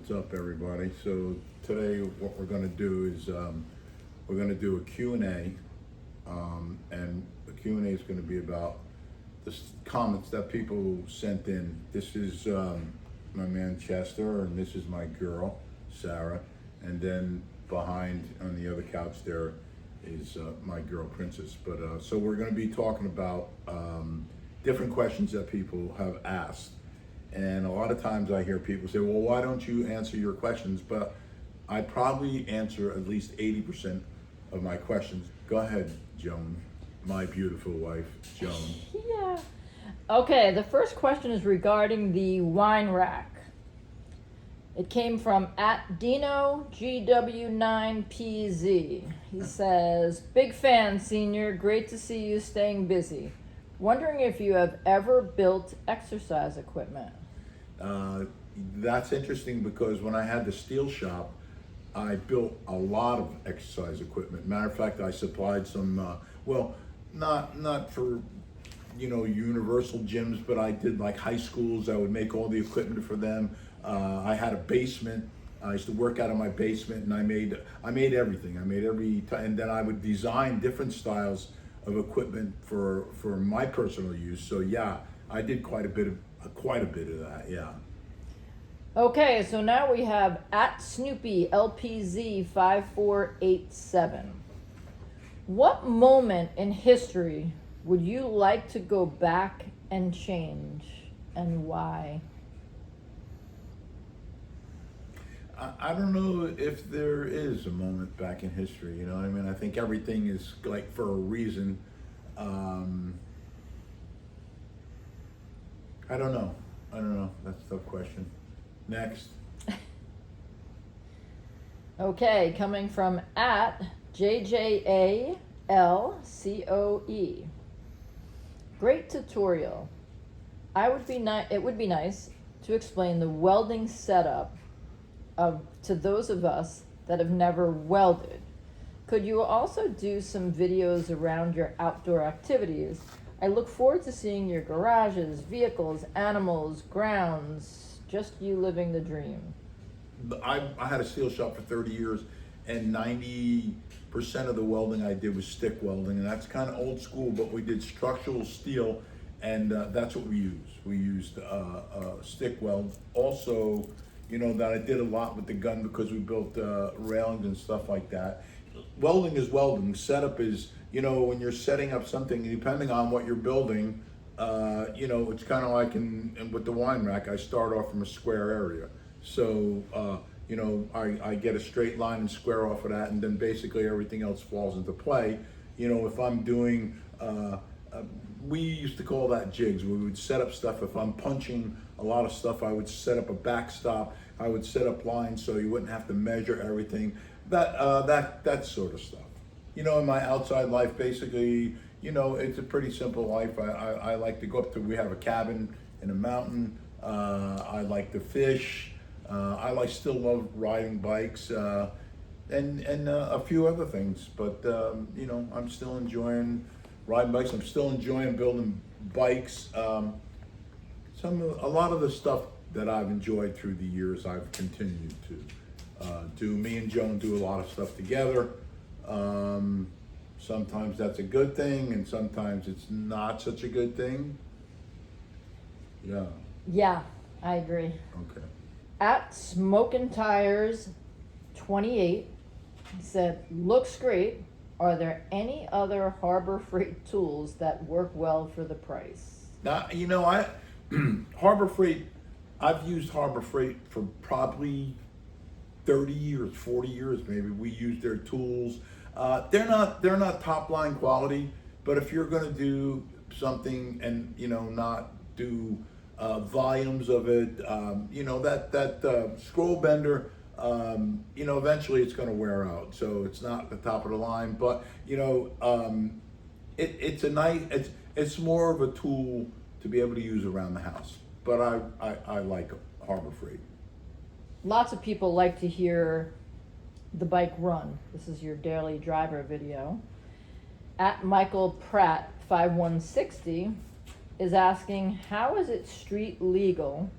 What's up, everybody? So today what we're going to do is we're going to do a Q&A, and the Q&A is going to be about the comments that people sent in. This is my man Chester, and this is my girl Sarah, and then behind on the other couch there is my girl Princess. But so we're going to be talking about different questions that people have asked. And a lot of times I hear people say, well, why don't you answer your questions? But I probably answer at least 80% of my questions. Go ahead, Joan, my beautiful wife, Joan. Yeah. Okay, the first question is regarding the wine rack. It came from @DinoGW9PZ. He says, big fan, senior. Great to see you staying busy. Wondering if you have ever built exercise equipment. That's interesting because when I had the steel shop, I built a lot of exercise equipment. Matter of fact, I supplied some, well, not for, universal gyms, but I did like high schools. I would make all the equipment for them. I had a basement. I used to work out of my basement, and I made everything. I made and then I would design different styles of equipment for my personal use. So yeah, I did quite a bit of that. Yeah. Okay, so now we have @SnoopyLPZ5487. What moment in history would you like to go back and change, and why? I don't know if there is a moment back in history, I mean, I think everything is like for a reason. I don't know. That's a tough question. Next. Okay, coming from @JJALCOE. Great tutorial. It would be nice to explain the welding setup to those of us that have never welded. Could you also do some videos around your outdoor activities? I look forward to seeing your garages, vehicles, animals, grounds, just you living the dream. I had a steel shop for 30 years, and 90% of the welding I did was stick welding, and that's kind of old school, but we did structural steel, and that's what we used. We used stick weld. Also, that I did a lot with the gun because we built railings and stuff like that. Welding is welding. Setup is, when you're setting up something, depending on what you're building, it's kind of like with the wine rack, I start off from a square area. So, I get a straight line and square off of that, and then basically everything else falls into play. If I'm doing, we used to call that jigs. We would set up stuff. If I'm punching a lot of stuff, I would set up a backstop. I would set up lines so you wouldn't have to measure everything. That sort of stuff. In my outside life, basically, it's a pretty simple life. I like to go up to, we have a cabin in a mountain. I like to fish. Still love riding bikes, and a few other things. But, I'm still enjoying riding bikes. I'm still enjoying building bikes. A lot of the stuff that I've enjoyed through the years, I've continued to do. Me and Joan do a lot of stuff together. Sometimes that's a good thing, and sometimes it's not such a good thing. Yeah. Yeah, I agree. Okay. @SmokinTires28, he said, looks great. Are there any other Harbor Freight tools that work well for the price? Now, Harbor Freight, I've used Harbor Freight for probably 30 years, 40 years maybe. We use their tools. They're not top line quality, but if you're going to do something and not do volumes of it, that scroll bender, eventually it's going to wear out. So it's not the top of the line, but it's more of a tool to be able to use around the house. But I like Harbor Freight. Lots of people like to hear the bike run. This is your daily driver video. @MichaelPratt5160 is asking, how is it street legal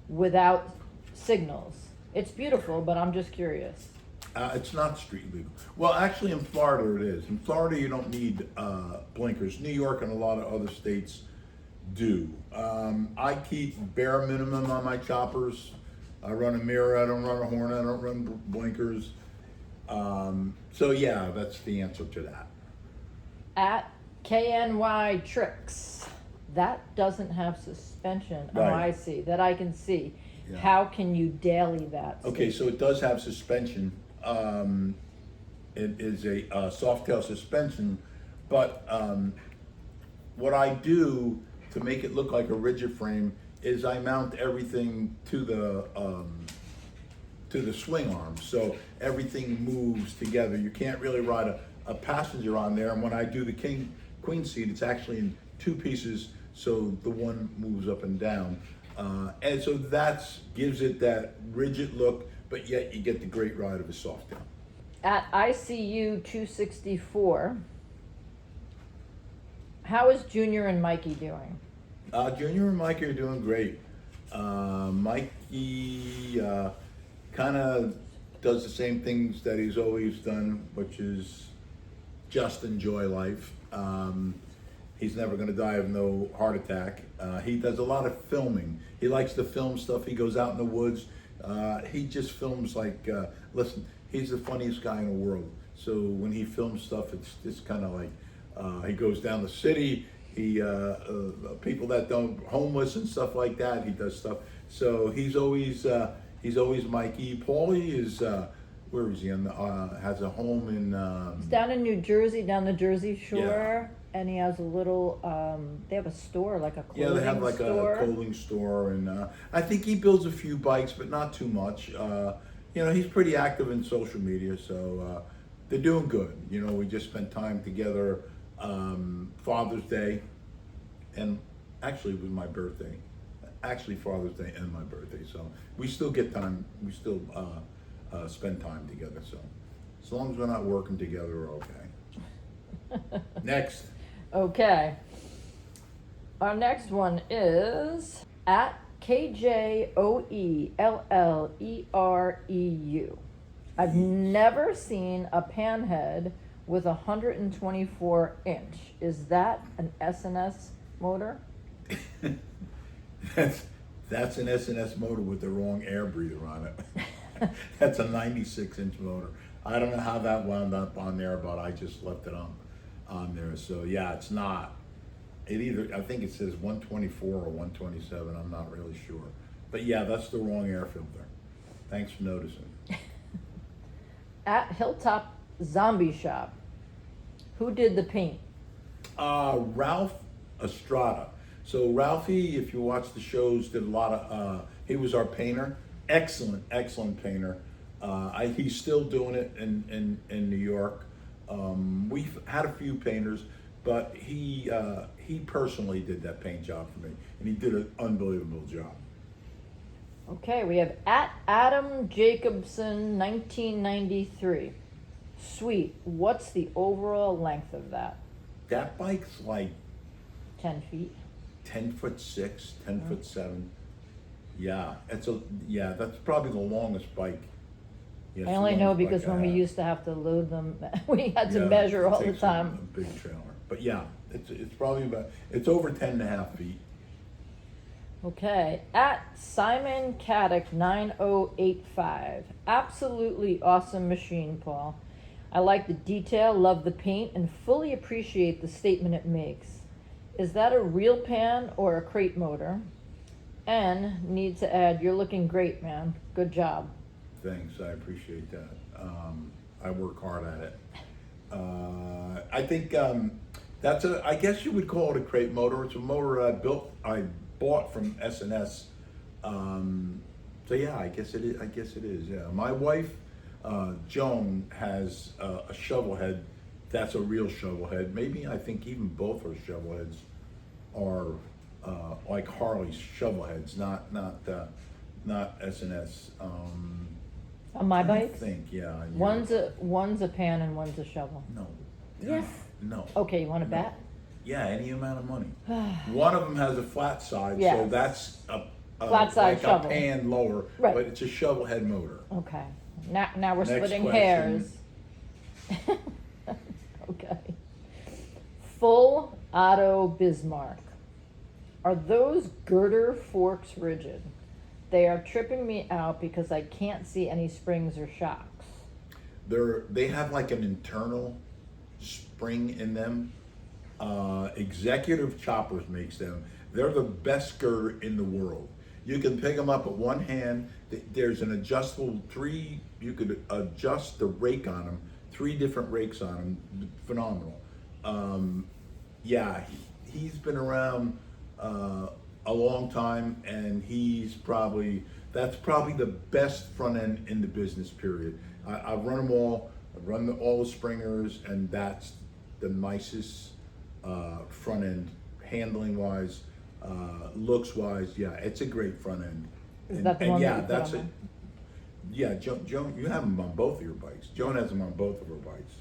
without signals? It's beautiful, but I'm just curious. It's not street legal. Well, actually, in Florida it is. In Florida, you don't need blinkers. New York and a lot of other states do. I keep bare minimum on my choppers. I run a mirror. I don't run a horn. I don't run blinkers. So yeah, that's the answer to that. At KNY Tricks, that doesn't have suspension. Oh, Right. I see. That I can see. Yeah. How can you daily that? Okay, so it does have suspension. It is a soft tail suspension, but what I do to make it look like a rigid frame is I mount everything to the swing arm, so everything moves together. You can't really ride a passenger on there, and when I do the queen seat, it's actually in two pieces, so the one moves up and down. And so that's gives it that rigid look, but yet you get the great ride of a soft tail. At ICU 264, how is Junior and Mikey doing? Junior and Mikey are doing great. Mikey kind of does the same things that he's always done, which is just enjoy life. He's never going to die of no heart attack. He does a lot of filming. He likes to film stuff. He goes out in the woods. He just films like, listen, he's the funniest guy in the world. So when he films stuff, it's just kind of like, he goes down the city. He, people that don't, homeless and stuff like that, he does stuff. So he's always Mikey. Paulie is, where is he? Has a home in, He's down in New Jersey, down the Jersey Shore, Yeah. and he has a little. They have a store, like a clothing yeah, they have like store. a clothing store, and I think he builds a few bikes, but not too much. You know, he's pretty active in social media, so they're doing good. You know, we just spent time together, Father's Day, and actually it was my birthday. Actually, Father's Day and my birthday, so we still get time. We still spend time together. So as long as we're not working together, we're okay. Next. Okay. Our next one is at KJOELLEREU. I've never seen a panhead with a 124 inch. Is that an SNS motor? That's an S&S motor with the wrong air breather on it. That's a 96-inch motor. I don't know how that wound up on there, but I just left it on there. So yeah, it's not. It either, I think it says 124 or 127. I'm not really sure. But yeah, that's the wrong air filter. Thanks for noticing. At Hilltop Zombie Shop, who did the paint? Ralph Estrada. So Ralphie, if you watch the shows, did a lot of, he was our painter. Excellent painter. He's still doing it in New York. We've had a few painters, but he personally did that paint job for me, and he did an unbelievable job. Okay, we have at Adam Jacobson 1993. Sweet. What's the overall length of that? That bike's like 10 feet. 10'6", 10'7". Yeah, that's probably the longest bike. Yeah, I it's only the know longest because bike I when we have. used to have to load them, we had to Yeah, measure it all the takes time. A big trailer, but yeah, it's probably it's over 10.5 feet. Okay, at Simon Caddick 9085. Absolutely awesome machine, Paul. I like the detail, love the paint, and fully appreciate the statement it makes. Is that a real pan or a crate motor? And need to add, you're looking great, man. Good job. Thanks, I appreciate that. I work hard at it. I think that's I guess you would call it a crate motor. It's a motor I bought from S&S. So yeah, I guess it is. Yeah, my wife, Joan, has a shovel head. That's a real shovel head. Maybe I think even both her shovel heads are like Harley's shovel heads, not S&S. On my I bikes? think, yeah. One's a pan and one's a shovel. No. Yes. No. Okay, you want to bet? Yeah, any amount of money. One of them has a flat side, so Yes. that's Flat side like shovel. a pan lower, Right. but it's a shovel head motor. Okay. Now we're Next splitting question. hairs. Okay. Full auto Bismarck. Are those girder forks rigid? They are tripping me out because I can't see any springs or shocks. They have like an internal spring in them. Executive Choppers makes them. They're the best girder in the world. You can pick them up with one hand. There's an adjustable you could adjust the rake on them, 3 different rakes on them. Phenomenal. Yeah, he's been around a long time, and that's probably the best front end in the business, period. I've run them all. I've run all the Springers, and that's the nicest front end, handling wise, looks wise. Yeah, it's a great front end. Is that the one yeah, that you put that's on it. there? Yeah, Joan, you have them on both of your bikes. Joan has them on both of her bikes.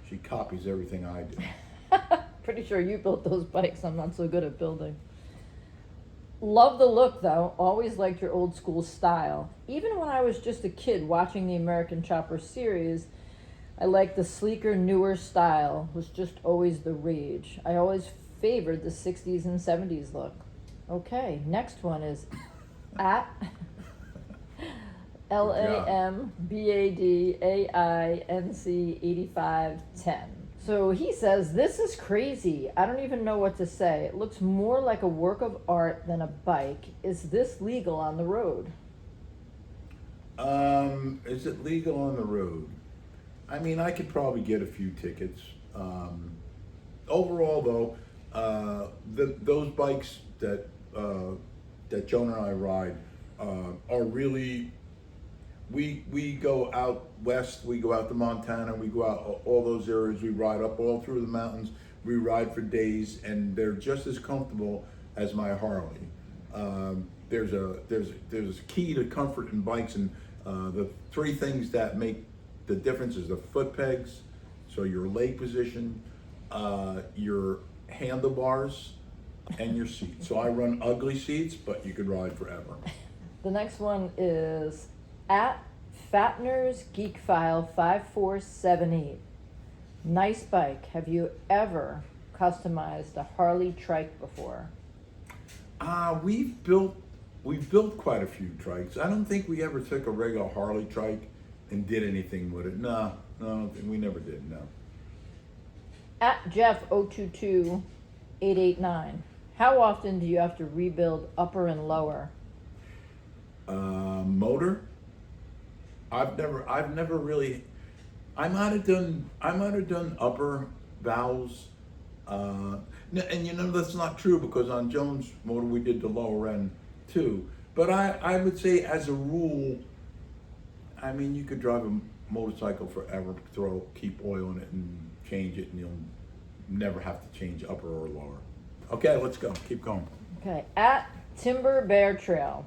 She copies everything I do. Pretty sure you built those bikes. I'm not so good at building. Love the look though. Always liked your old school style. Even when I was just a kid watching the American Chopper series, I liked the sleeker, newer style. Was just always the rage. I always favored the 60s and 70s look. Okay, next one is at LAMBADAINC8510. So he says, this is crazy. I don't even know what to say. It looks more like a work of art than a bike. Is this legal on the road? Is it legal on the road? I mean, I could probably get a few tickets. Overall, though, those bikes that Joan and I ride are really. We go out west. We go out to Montana. We go out all those areas. We ride up all through the mountains. We ride for days, and they're just as comfortable as my Harley. There's a key to comfort in bikes, and the 3 things that make the difference is the foot pegs, so your leg position, your handlebars, and your seat. So I run ugly seats, but you could ride forever. The next one is at Fatner's Geek File 5478. Nice bike. Have you ever customized a Harley trike before? We've built quite a few trikes. I don't think we ever took a regular Harley trike and did anything with it. No, we never did. No. At Jeff022889. How often do you have to rebuild upper and lower? Motor. I've never really. I might have done upper valves. And that's not true, because on Jones' motor we did the lower end too. But I would say, as a rule, I mean, you could drive a motorcycle forever, keep oil in it and change it, and you'll never have to change upper or lower. Okay, let's go. Keep going. Okay, at Timber Bear Trail.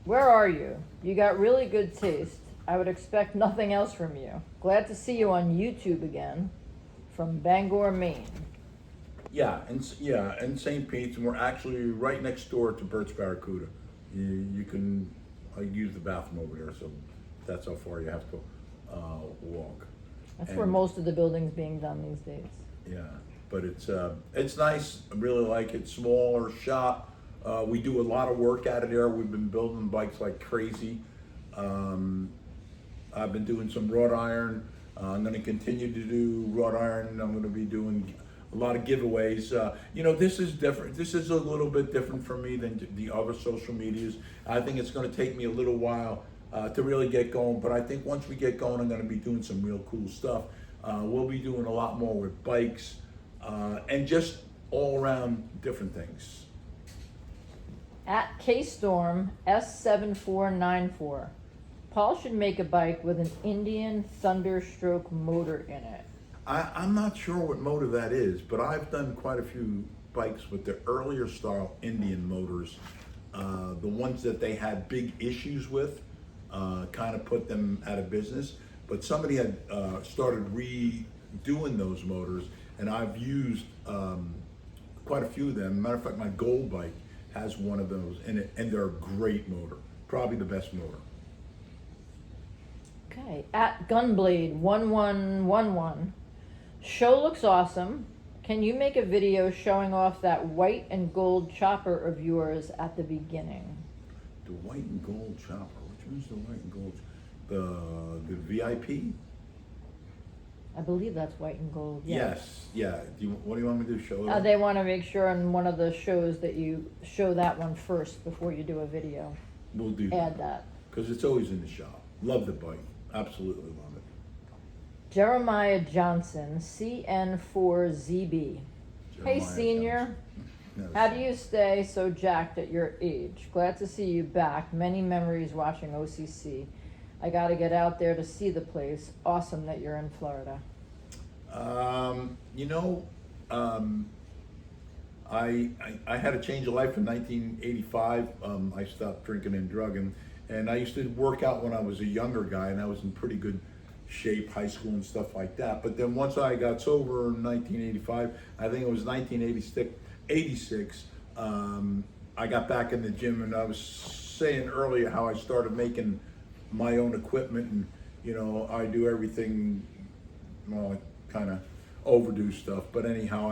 Where are you? You got really good taste. I would expect nothing else from you. Glad to see you on YouTube again. From Bangor, Maine. Yeah, and St. Pete's, and we're actually right next door to Bert's Barracuda. You can use the bathroom over there, so that's how far you have to walk. That's where most of the building's being done these days. Yeah, but it's nice. I really like it. Smaller shop. We do a lot of work out of there. We've been building bikes like crazy. I've been doing some wrought iron. I'm going to continue to do wrought iron. I'm going to be doing a lot of giveaways. This is different. This is a little bit different for me than the other social medias. I think it's going to take me a little while to really get going, but I think once we get going, I'm going to be doing some real cool stuff. We'll be doing a lot more with bikes and just all around different things. At K-Storm S7494. Paul should make a bike with an Indian Thunderstroke motor in it. I'm not sure what motor that is, but I've done quite a few bikes with the earlier style Indian motors. The ones that they had big issues with kind of put them out of business. But somebody had started redoing those motors, and I've used quite a few of them. Matter of fact, my gold bike has one of those in it, and they're a great motor, probably the best motor. Okay, at Gunblade1111. Show looks awesome. Can you make a video showing off that white and gold chopper of yours at the beginning? The white and gold chopper. Which one's the white and gold? The VIP? I believe that's white and gold. Yeah. Yes. Yeah. What do you want me to do? Show it? They want to make sure in one of the shows that you show that one first before you do a video. We'll do Add that. because it's always in the shop. Love the bike. Absolutely love it. Jeremiah Johnson, CN4ZB. Hey, Jeremiah senior. Johnson. No, How do you stay so jacked at your age? Glad to see you back. Many memories watching OCC. I got to get out there to see the place. Awesome that you're in Florida. You know, I had a change of life in 1985. I stopped drinking and drugging, and I used to work out when I was a younger guy, and I was in pretty good shape, high school and stuff like that. But then once I got sober in 1985, I think it was 1986, I got back in the gym, and I was saying earlier how I started making my own equipment, and you know, I do everything, well, I kind of overdo stuff, but anyhow,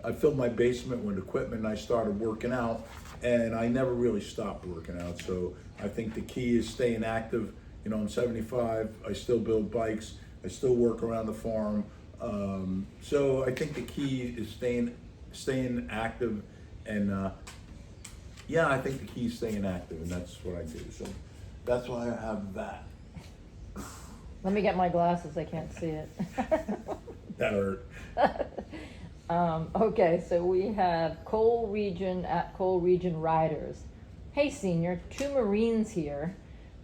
I filled my basement with equipment, and I started working out, and I never really stopped working out. So I think the key is staying active. You know, I'm 75, I still build bikes, I still work around the farm. So I think the key is staying active, and yeah, I think the key is staying active, and that's what I do. So that's why I have that. Let me get my glasses. I can't see it. That hurt. Okay, so we have Coal Region at Coal Region Riders. Hey, senior, 2 Marines here,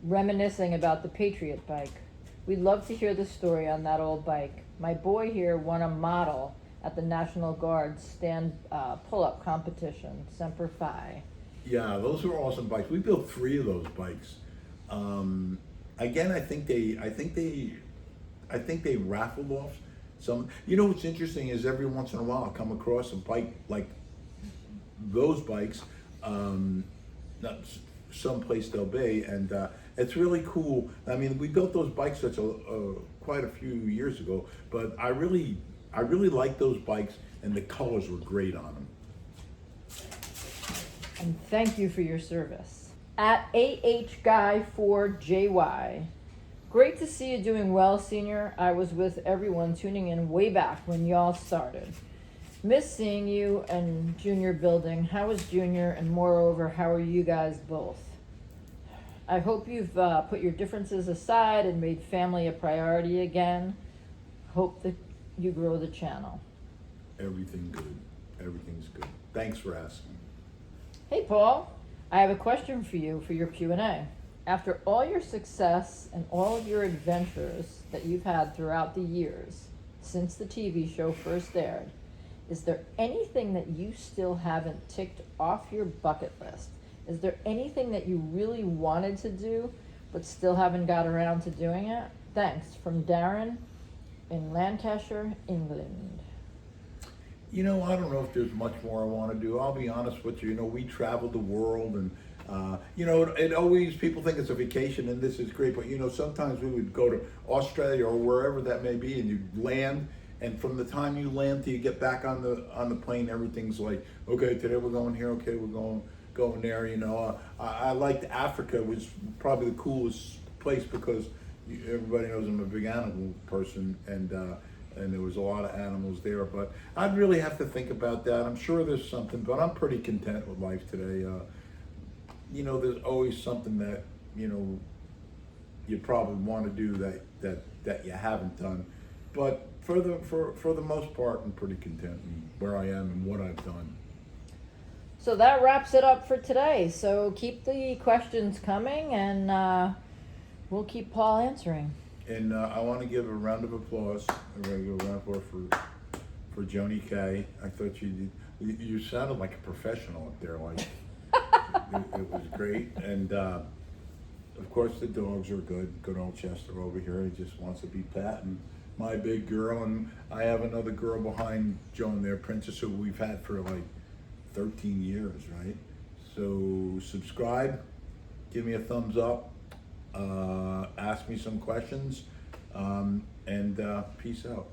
reminiscing about the Patriot bike. We'd love to hear the story on that old bike. My boy here won a model at the National Guard stand pull-up competition, Semper Fi. Yeah, those were awesome bikes. We built 3 of those bikes. Again, I think they raffled off some. You know what's interesting is every once in a while I come across a bike like those bikes, not someplace they'll be, and it's really cool. I mean, we built those bikes quite a few years ago, but I really like those bikes, and the colors were great on them. And thank you for your service. At AHGuy4JY. Great to see you doing well, senior. I was with everyone tuning in way back when y'all started. Miss seeing you and Junior building. How is Junior? And moreover, how are you guys both? I hope you've put your differences aside and made family a priority again. Hope that you grow the channel. Everything good. Everything's good. Thanks for asking. Hey, Paul. I have a question for you for your Q&A. After all your success and all of your adventures that you've had throughout the years since the TV show first aired, is there anything that you still haven't ticked off your bucket list? Is there anything that you really wanted to do but still haven't got around to doing it? Thanks, from Darren in Lancashire, England. You know, I don't know if there's much more I want to do. I'll be honest with you. You know, we traveled the world, and you know, it always, people think it's a vacation, and this is great, but you know, sometimes we would go to Australia or wherever that may be, and you land, and from the time you land till you get back on the plane, everything's like, okay, today we're going here, okay, we're going there. You know, I liked Africa. It was probably the coolest place because everybody knows I'm a big animal person, and there was a lot of animals there. But I'd really have to think about that. I'm sure there's something, but I'm pretty content with life today. You know, there's always something that, you know, you probably want to do that you haven't done. But for the most part, I'm pretty content in where I am and what I've done. So that wraps it up for today. So keep the questions coming, and we'll keep Paul answering. And I want to give a round of applause, a regular round of applause for Joni K. I thought you sounded like a professional up there, like it was great. And of course the dogs are good. Good old Chester over here, he just wants to be pat, and my big girl, and I have another girl behind Joan there, Princess, who we've had for like 13 years, right? So subscribe, give me a thumbs up, ask me some questions, and peace out.